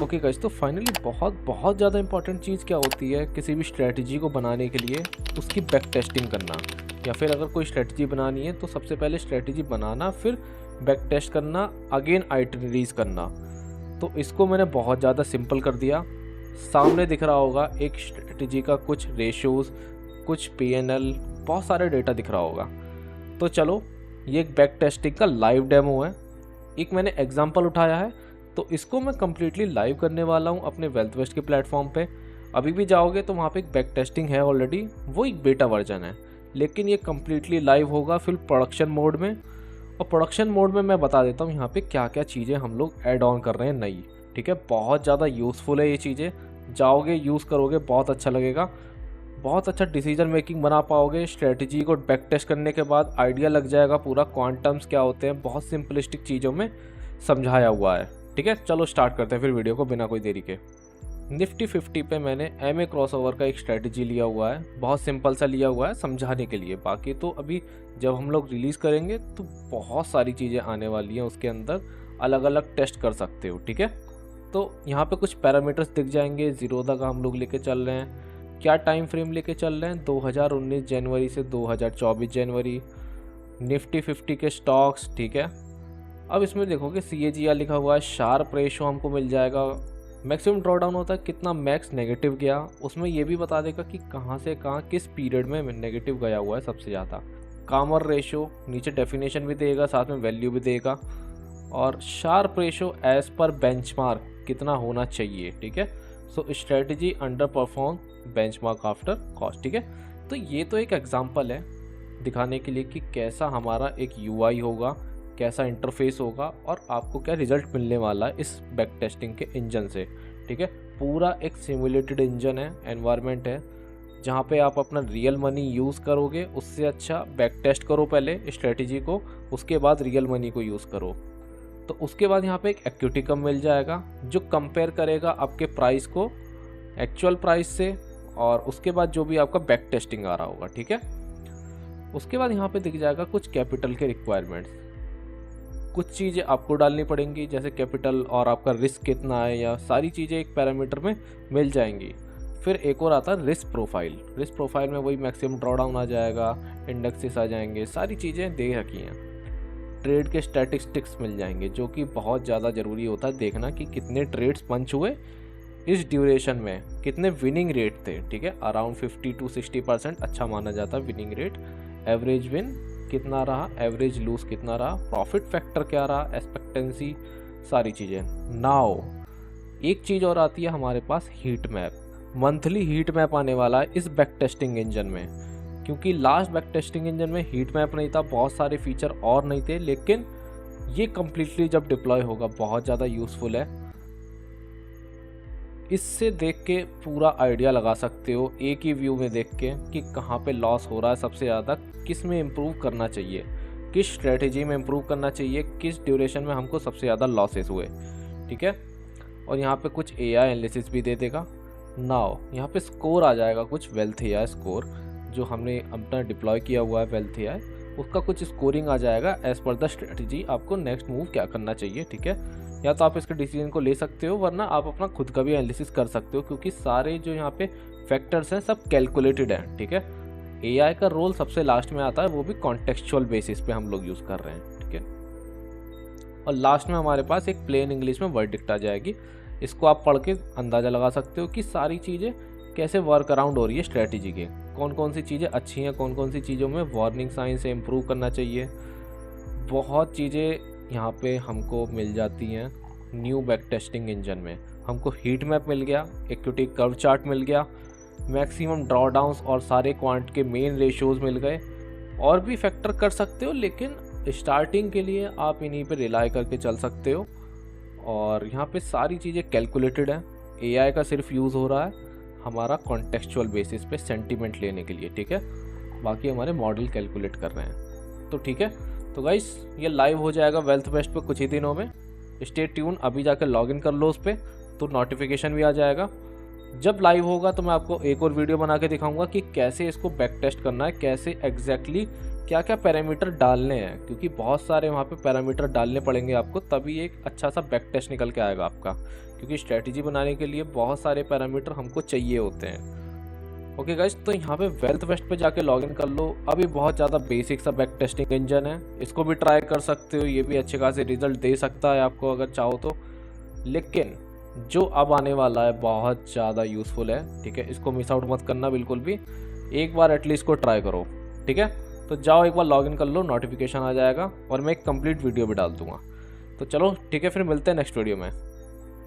Okay guys, तो finally बहुत ज़्यादा इंपॉर्टेंट चीज़ क्या होती है किसी भी स्ट्रेटजी को बनाने के लिए, उसकी बैक टेस्टिंग करना। या फिर अगर कोई स्ट्रेटजी बनानी है तो सबसे पहले स्ट्रेटजी बनाना, फिर बैक टेस्ट करना, अगेन आइटनरीज करना। तो इसको मैंने बहुत ज़्यादा सिंपल कर दिया। सामने दिख रहा होगा एक स्ट्रेटजी का कुछ रेशियोज़, कुछ PNL, बहुत सारे डेटा दिख रहा होगा। तो चलो, ये एक बैक टेस्टिंग का लाइव डेमो है। एक मैंने एग्जांपल उठाया है, तो इसको मैं कम्प्लीटली लाइव करने वाला हूँ अपने वेल्थ वेस्ट के प्लेटफॉर्म पे। अभी भी जाओगे तो वहाँ पे एक बैक टेस्टिंग है ऑलरेडी, वो एक बेटा वर्जन है, लेकिन ये कम्प्लीटली लाइव होगा फिर प्रोडक्शन मोड में। और प्रोडक्शन मोड में मैं बता देता हूँ यहाँ पे क्या क्या चीज़ें हम लोग ऐड ऑन कर रहे हैं नई। ठीक है, बहुत ज़्यादा यूज़फुल है ये चीज़ें। जाओगे, यूज़ करोगे, बहुत अच्छा लगेगा, बहुत अच्छा डिसीजन मेकिंग बना पाओगे। स्ट्रेटजी को बैक टेस्ट करने के बाद आइडिया लग जाएगा पूरा, क्वांटम्स क्या होते हैं, बहुत सिंपलिस्टिक चीज़ों में समझाया हुआ है। ठीक है, चलो स्टार्ट करते हैं फिर वीडियो को बिना कोई देरी के। निफ्टी 50 पे मैंने MA क्रॉसओवर का एक स्ट्रेटजी लिया हुआ है, बहुत सिंपल सा लिया हुआ है समझाने के लिए। बाकी तो अभी जब हम लोग रिलीज़ करेंगे तो बहुत सारी चीज़ें आने वाली हैं, उसके अंदर अलग अलग टेस्ट कर सकते हो। ठीक है, तो यहाँ पे कुछ पैरामीटर्स दिख जाएंगे। जीरोधा का हम लोग लेके चल रहे हैं, क्या टाइम फ्रेम लेके चल रहे हैं, 2019 जनवरी से 2024 जनवरी। निफ्टी 50 के स्टॉक्स, ठीक है। अब इसमें देखोगे CAGR लिखा हुआ है, शार्प रेशो हमको मिल जाएगा, मैक्सिमम ड्रॉडाउन होता है कितना, मैक्स नेगेटिव गया, उसमें ये भी बता देगा कि कहाँ से कहाँ किस पीरियड में नेगेटिव गया हुआ है सबसे ज़्यादा। कामर रेशो नीचे डेफिनेशन भी देगा, साथ में वैल्यू भी देगा। और शार्प रेशो एज पर बेंचमार्क कितना होना चाहिए। ठीक है, so strategy under perform benchmark after cost. ठीक है, तो ये तो एक एग्जांपल है दिखाने के लिए कि कैसा हमारा एक UI होगा, कैसा इंटरफेस होगा और आपको क्या रिजल्ट मिलने वाला है इस बैक टेस्टिंग के इंजन से। ठीक है, पूरा एक सिमुलेटेड इंजन है, एनवायरनमेंट है जहाँ पे आप अपना रियल मनी यूज़ करोगे। उससे अच्छा बैक टेस्ट करो पहले स्ट्रेटजी को, उसके बाद रियल मनी को यूज़ करो। तो उसके बाद यहाँ पे एक इक्विटी कम मिल जाएगा जो कंपेयर करेगा आपके प्राइस को एक्चुअल प्राइस से, और उसके बाद जो भी आपका बैक टेस्टिंग आ रहा होगा। ठीक है, उसके बाद यहाँ पे दिख जाएगा कुछ कैपिटल के रिक्वायरमेंट्स, कुछ चीज़ें आपको डालनी पड़ेंगी जैसे कैपिटल और आपका रिस्क कितना है, या सारी चीज़ें एक पैरामीटर में मिल जाएंगी। फिर एक और आता है रिस्क प्रोफाइल। रिस्क प्रोफाइल में वही मैक्सिमम ड्रॉडाउन आ जाएगा, इंडेक्सेस आ जाएंगे, सारी चीज़ें दे रखी हैं। ट्रेड के स्टैटिस्टिक्स मिल जाएंगे जो कि बहुत ज़्यादा ज़रूरी होता है देखना कि कितने ट्रेड्स पंच हुए इस ड्यूरेशन में, कितने विनिंग रेट थे। ठीक है, अराउंड 50 to 60% अच्छा माना जाता है विनिंग रेट। एवरेज विन कितना रहा, एवरेज लूज कितना रहा, प्रॉफिट फैक्टर क्या रहा, एक्सपेक्टेंसी, सारी चीज़ें। नाउ एक चीज़ और आती है हमारे पास, heat map. Monthly heat map आने वाला है इस बैक टेस्टिंग इंजन में, क्योंकि लास्ट बैक टेस्टिंग इंजन में हीट मैप नहीं था, बहुत सारे फीचर और नहीं थे, लेकिन ये कम्प्लीटली जब डिप्लॉय होगा बहुत ज़्यादा यूज़फुल है। इससे देख के पूरा आइडिया लगा सकते हो एक ही व्यू में देख के कि कहाँ पे लॉस हो रहा है सबसे ज़्यादा, किस में इम्प्रूव करना चाहिए, किस स्ट्रेटजी में इम्प्रूव करना चाहिए, किस ड्यूरेशन में हमको सबसे ज़्यादा लॉसेस हुए। ठीक है, और यहाँ पे कुछ AI एनालिसिस भी दे देगा। नाउ यहाँ पे स्कोर आ जाएगा कुछ वेल्थ AI स्कोर, जो हमने अपना डिप्लॉय किया हुआ है वेल्थ AI, उसका कुछ स्कोरिंग आ जाएगा एज पर द स्ट्रेटजी, आपको नेक्स्ट मूव क्या करना चाहिए। ठीक है, या तो आप इसके डिसीजन को ले सकते हो, वरना आप अपना खुद का भी एनालिसिस कर सकते हो, क्योंकि सारे जो यहाँ पे फैक्टर्स हैं सब कैलकुलेटेड हैं। ठीक है, AI का रोल सबसे लास्ट में आता है, वो भी कॉन्टेक्चुअल बेसिस पे हम लोग यूज़ कर रहे हैं। ठीक है, और लास्ट में हमारे पास एक प्लेन इंग्लिश में वर्डिक्ट आ जाएगी, इसको आप पढ़ के अंदाज़ा लगा सकते हो कि सारी चीज़ें कैसे वर्क अराउंड हो रही है स्ट्रेटजी के, कौन कौन सी चीज़ें अच्छी हैं, कौन कौन सी चीज़ों में वार्निंग साइन से इम्प्रूव करना चाहिए। बहुत चीज़ें यहाँ पे हमको मिल जाती हैं न्यू बैक टेस्टिंग इंजन में। हमको हीट मैप मिल गया, इक्विटी कर्व चार्ट मिल गया, मैक्सिमम ड्रॉडाउंस और सारे क्वांट के मेन रेशियोज मिल गए। और भी फैक्टर कर सकते हो, लेकिन स्टार्टिंग के लिए आप इन्हीं पे रिलाई करके चल सकते हो। और यहाँ पे सारी चीज़ें कैलकुलेटेड हैं, AI का सिर्फ यूज़ हो रहा है हमारा कॉन्टेक्चुअल बेसिस पे सेंटीमेंट लेने के लिए। ठीक है, बाकी हमारे मॉडल कैलकुलेट कर रहे हैं। तो ठीक है, तो गाइस ये लाइव हो जाएगा वेल्थ वेस्ट पे कुछ ही दिनों में, स्टे ट्यून। अभी जाकर लॉगिन कर लो उस पर, तो नोटिफिकेशन भी आ जाएगा। जब लाइव होगा तो मैं आपको एक और वीडियो बना के दिखाऊंगा कि कैसे इसको बैक टेस्ट करना है, कैसे एग्जैक्टली क्या क्या पैरामीटर डालने हैं, क्योंकि बहुत सारे वहाँ पे पैरामीटर डालने पड़ेंगे आपको, तभी एक अच्छा सा बैक टेस्ट निकल के आएगा आपका क्योंकि स्ट्रैटेजी बनाने के लिए बहुत सारे पैरामीटर हमको चाहिए होते हैं। ओके गाइस, तो यहाँ पे वेल्थ वेस्ट पे जाके लॉगिन कर लो। अभी बहुत ज़्यादा बेसिक सा बैक टेस्टिंग इंजन है, इसको भी ट्राई कर सकते हो, ये भी अच्छे खासे रिजल्ट दे सकता है आपको अगर चाहो तो। लेकिन जो अब आने वाला है बहुत ज़्यादा यूज़फुल है, ठीक है, इसको मिस आउट मत करना बिल्कुल भी। एक बार एटलीस्ट को ट्राई करो, ठीक है। तो जाओ एक बार लॉगिन कर लो, नोटिफिकेशन आ जाएगा और मैं एक कंप्लीट वीडियो भी डाल दूँगा। तो चलो ठीक है, फिर मिलते हैं नेक्स्ट वीडियो में।